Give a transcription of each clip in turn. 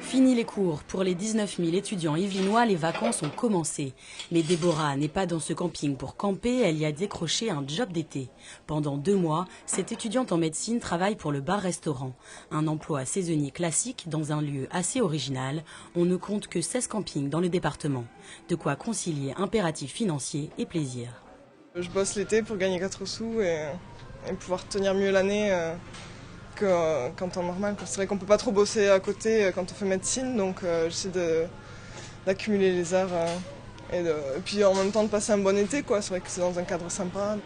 Fini les cours. Pour les 19 000 étudiants yvelinois, les vacances ont commencé. Mais Déborah n'est pas dans ce camping pour camper, elle y a décroché un job d'été. Pendant 2 mois, cette étudiante en médecine travaille pour le bar-restaurant. Un emploi saisonnier classique dans un lieu assez original. On ne compte que 16 campings dans le département. De quoi concilier impératifs financiers et plaisir. Je bosse l'été pour gagner 4 sous et pouvoir tenir mieux l'année qu'en temps normal. C'est vrai qu'on ne peut pas trop bosser à côté quand on fait médecine, donc j'essaie d'accumuler les heures et puis en même temps de passer un bon été, quoi. C'est vrai que c'est dans un cadre sympa.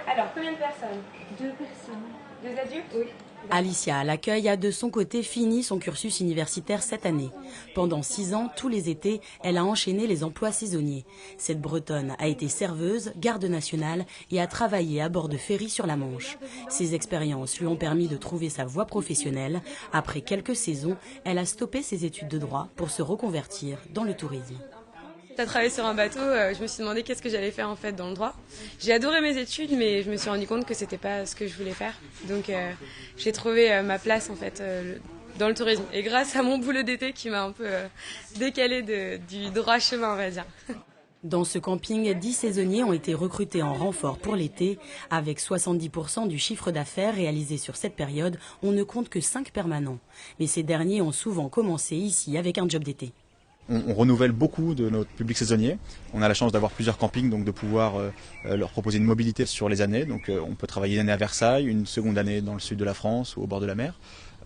Alors, combien de personnes? 2 personnes. 2 adultes? Oui. Alicia, à l'accueil, a de son côté fini son cursus universitaire cette année. Pendant 6 ans, tous les étés, elle a enchaîné les emplois saisonniers. Cette Bretonne a été serveuse, garde nationale et a travaillé à bord de ferry sur la Manche. Ces expériences lui ont permis de trouver sa voie professionnelle. Après quelques saisons, elle a stoppé ses études de droit pour se reconvertir dans le tourisme. J'ai travaillé sur un bateau, je me suis demandé qu'est-ce que j'allais faire en fait dans le droit. J'ai adoré mes études, mais je me suis rendu compte que c'était pas ce que je voulais faire. Donc j'ai trouvé ma place en fait dans le tourisme. Et grâce à mon boulot d'été qui m'a un peu décalé du droit chemin, on va dire. Dans ce camping, 10 saisonniers ont été recrutés en renfort pour l'été. Avec 70% du chiffre d'affaires réalisé sur cette période, on ne compte que 5 permanents. Mais ces derniers ont souvent commencé ici avec un job d'été. On renouvelle beaucoup de notre public saisonnier. On a la chance d'avoir plusieurs campings, donc de pouvoir leur proposer une mobilité sur les années. Donc on peut travailler une année à Versailles, une seconde année dans le sud de la France ou au bord de la mer.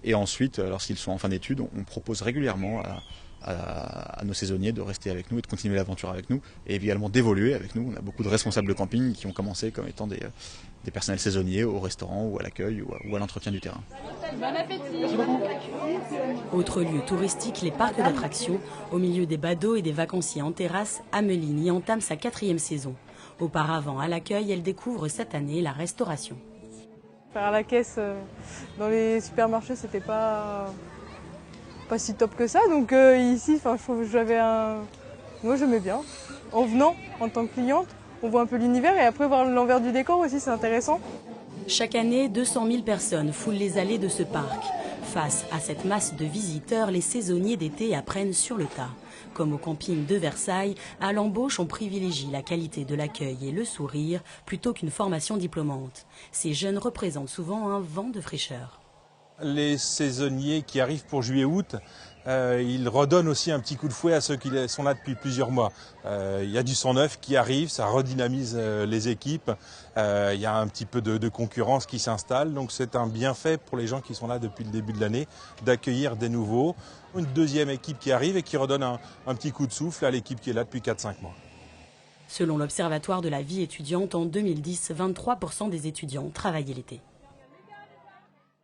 Et ensuite, lorsqu'ils sont en fin d'études, on propose régulièrement à nos saisonniers de rester avec nous et de continuer l'aventure avec nous et également d'évoluer avec nous. On a beaucoup de responsables de camping qui ont commencé comme étant des personnels saisonniers au restaurant ou à l'accueil ou à l'entretien du terrain. Bon appétit. Autre lieu touristique, les parcs d'attractions. Au milieu des badauds et des vacanciers en terrasse, Ameline y entame sa 4e saison. Auparavant, à l'accueil, elle découvre cette année la restauration. Faire à la caisse dans les supermarchés, c'était pas si top que ça. Donc ici, moi j'aimais bien. En venant en tant que cliente, on voit un peu l'univers et après voir l'envers du décor aussi, c'est intéressant. Chaque année, 200 000 personnes foulent les allées de ce parc. Face à cette masse de visiteurs, les saisonniers d'été apprennent sur le tas. Comme au camping de Versailles, à l'embauche, on privilégie la qualité de l'accueil et le sourire plutôt qu'une formation diplômante. Ces jeunes représentent souvent un vent de fraîcheur. Les saisonniers qui arrivent pour juillet-août, ils redonnent aussi un petit coup de fouet à ceux qui sont là depuis plusieurs mois. Il y a du sang neuf qui arrive, ça redynamise les équipes, il y a un petit peu de concurrence qui s'installe, donc c'est un bienfait pour les gens qui sont là depuis le début de l'année d'accueillir des nouveaux. Une deuxième équipe qui arrive et qui redonne un petit coup de souffle à l'équipe qui est là depuis 4-5 mois. Selon l'Observatoire de la vie étudiante, en 2010, 23% des étudiants travaillaient l'été.